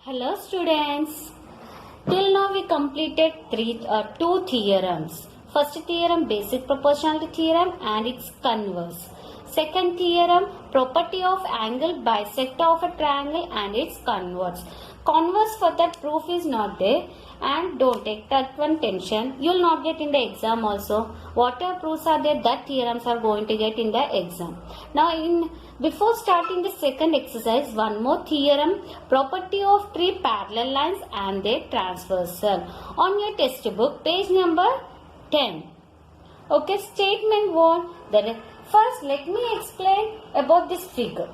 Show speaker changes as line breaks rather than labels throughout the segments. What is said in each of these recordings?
Hello students. Till now we completed two theorems. First theorem basic proportionality theorem and its converse. Second theorem property of angle bisector of a triangle and its converse. Converse for that proof is not there and don't take that one tension. You will not get in the exam also. Whatever proofs are there, that theorems are going to get in the exam. Now before starting the second exercise, one more theorem, property of three parallel lines and their transversal. On your textbook, page number 10. Okay, statement 1. First, let me explain about this figure.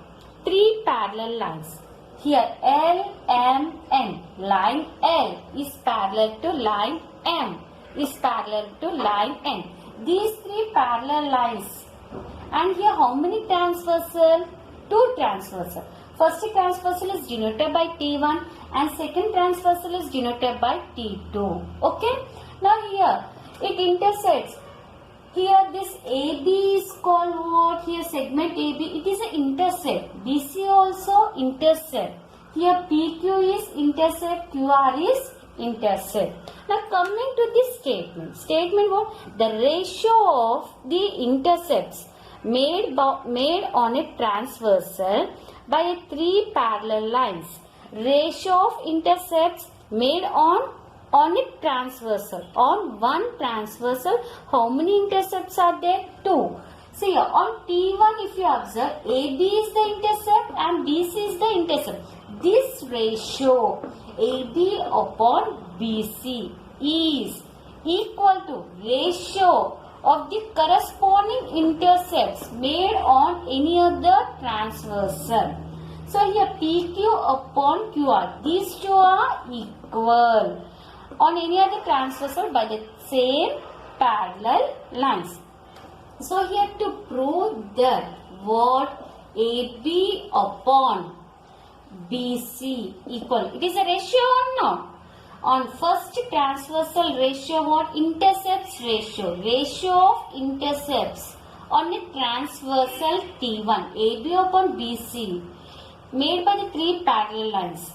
Three parallel lines. Here, L, M, N. Line L is parallel to line M, is parallel to line N. These three parallel lines. And here how many transversal? Two transversal. First transversal is denoted by T1 and second transversal is denoted by T2. Okay. Now here it intersects. Here this AB is called what? Here segment AB. It is an intercept. BC also intercept. Here PQ is intercept. QR is intercept. Now coming to this statement. Statement what? The ratio of the intercepts made on a transversal by a three parallel lines. Ratio of intercepts made on a transversal. On one transversal, how many intercepts are there? Two. See here, on T1 if you observe, AB is the intercept and BC is the intercept. This ratio AB upon BC is equal to ratio of the corresponding intercepts made on any other transversal. So here PQ upon QR, these two are equal on any other transversal by the same parallel lines. So here to prove that what AB upon BC equal, it is a ratio or not? On first transversal ratio what? Intercepts ratio. Ratio of intercepts on a transversal T1. AB upon BC made by the three parallel lines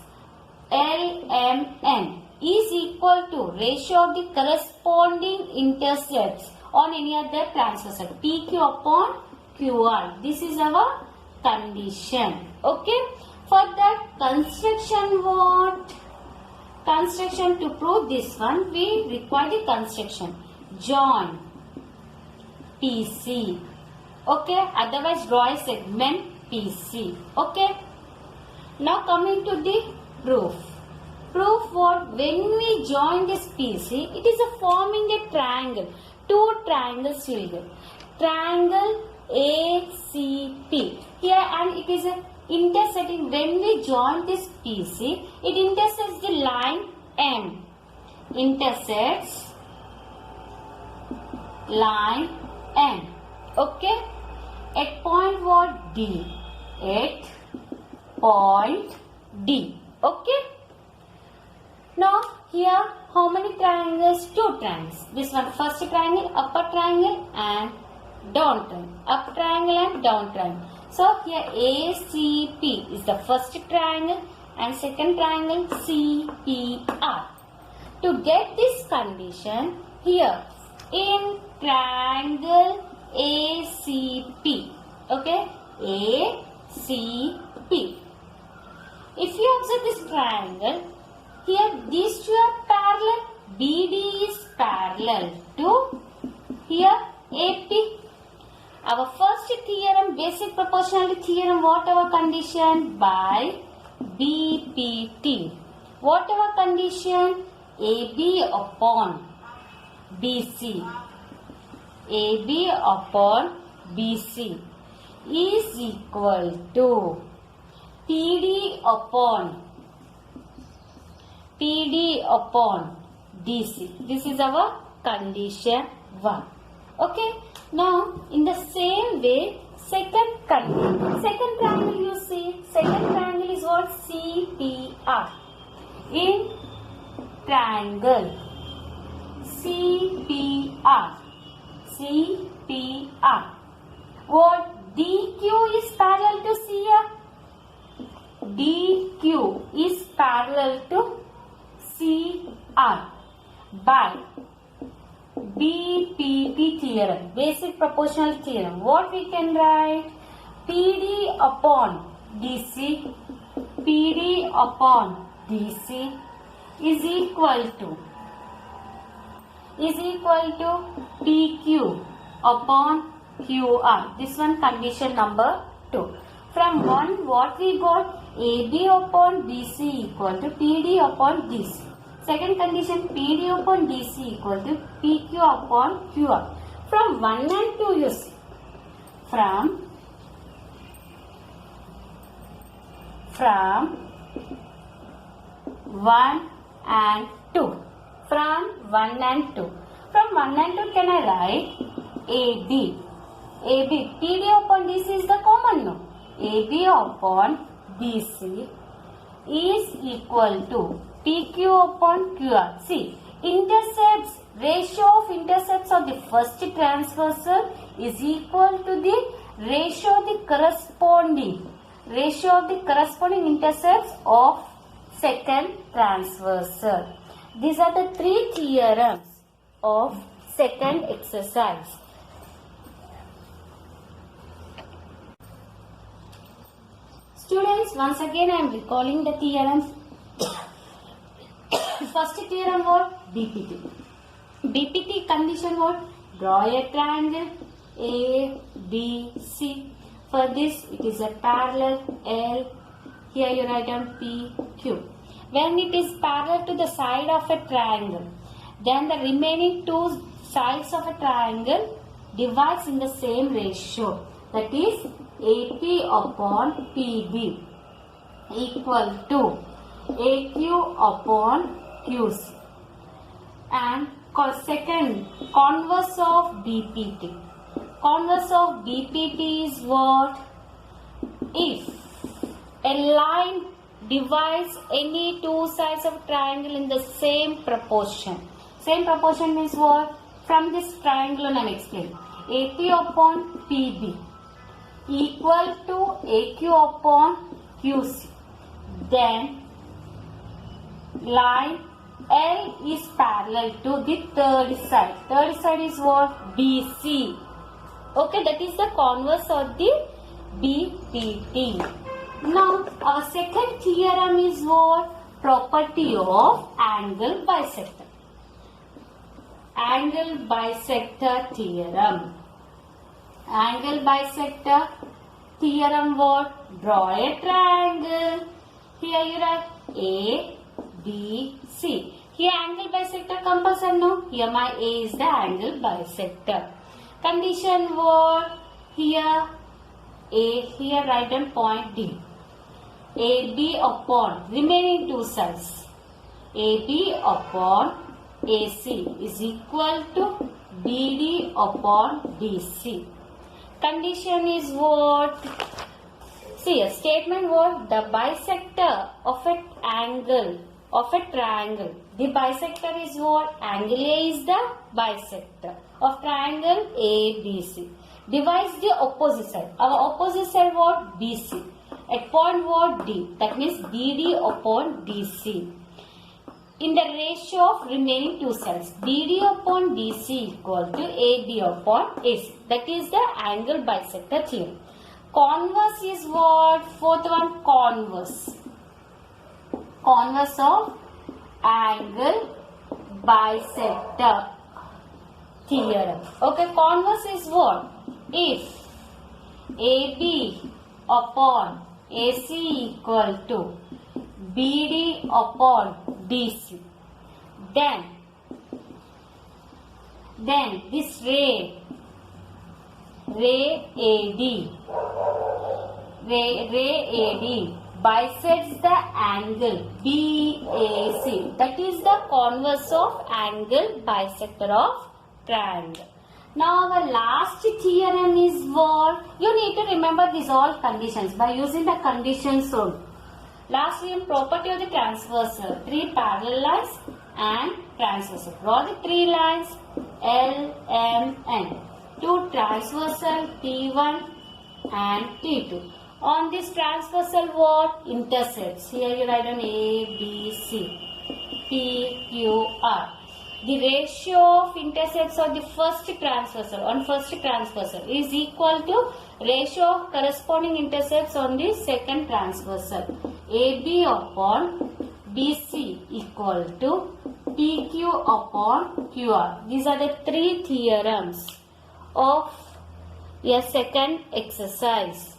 L, M, N is equal to ratio of the corresponding intercepts on any other transversal. PQ upon QR. This is our condition. Okay. For that construction what? Construction to prove this one, we require the construction. Join PC. Okay. Otherwise draw a segment PC. Okay. Now coming to the proof. Proof what? When we join this PC, it is a forming a triangle. Two triangles will get. Triangle ACP. Here and it is a intersecting. When we join this PC, it intersects the line M. Intersects line M. Okay. At point what? D. At point D. Okay. Now here how many triangles? Two triangles. This one first triangle, upper triangle and down triangle. Up triangle and down triangle. So here ACP is the first triangle and second triangle CPR. To get this condition, here in triangle ACP, okay, ACP. If you observe this triangle, here these two are parallel. BD is parallel to here AP. Our first theorem, basic proportionality theorem, what our condition? By BPT. What our condition? AB upon BC. AB upon BC is equal to PD upon DC. This is our condition 1. Okay. Now, in the same way, second triangle you see, second triangle is what? CPR. In triangle CPR, what? DQ is parallel to CR. DQ is parallel to CR by BPT theorem, basic proportional theorem. What we can write? PD upon DC, PD upon DC is equal to PQ upon QR. This one condition number 2. From 1 what we got? AB upon DC equal to PD upon DC. Second condition, PD upon DC equal to PQ upon QR. From 1 and 2 you see. From 1 and 2. From 1 and 2. From 1 and 2 can I write AB. PD upon DC is the common no. AB upon DC is equal to PQ upon QR. See, intercepts, ratio of intercepts of the first transversal is equal to the ratio of the corresponding intercepts of second transversal. These are the 3 theorems of second exercise. Students, once again I am recalling the theorems. First theorem was BPT. BPT condition was draw a triangle ABC. For this it is a parallel L. Here you write down PQ. When it is parallel to the side of a triangle, then the remaining 2 sides of a triangle divides in the same ratio. That is AP upon PB equal to AQ upon QC. And second, converse of BPT. Converse of BPT is what? If a line divides any 2 sides of a triangle in the same proportion. Same proportion means what? From this triangle I am explaining. AP upon PB equal to AQ upon QC. Then line L is parallel to the third side. Third side is what? BC. Okay, that is the converse of the BPT. Now, our second theorem is what? Property of angle bisector. Angle bisector theorem. Angle bisector theorem what? Draw a triangle. Here you write A, B, C. Here angle bisector compulsory no? Here my A is the angle bisector. Condition what? Here A, here write down point D. AB upon remaining 2 sides. AB upon AC is equal to BD upon DC. Condition is what? See, a statement what? The bisector of an angle of a triangle. The bisector is what? Angle A is the bisector of triangle ABC. Divides the opposite side. Our opposite side what? BC. At point what? D. That means BD upon DC. In the ratio of remaining 2 sides. BD upon DC equal to AB upon AC. That is the angle bisector theorem. Converse is what? Fourth one, converse. Converse of angle bisector theorem. Okay, converse is what? If AB upon AC equal to BD upon DC, then this ray AD bisects the angle BAC. That is the converse of angle bisector of triangle. Now our last theorem is what? You need to remember these all conditions by using the conditions only. Last theorem, property of the transversal. 3 parallel lines and transversal. Draw the 3 lines L, M, N. 2 transversal T1 and T2. On this transversal what? Intercepts. Here you write on A, B, C, P, Q, R. The ratio of intercepts of the first transversal is equal to ratio of corresponding intercepts on the second transversal. AB upon BC equal to PQ upon QR. These are the three theorems of a second exercise.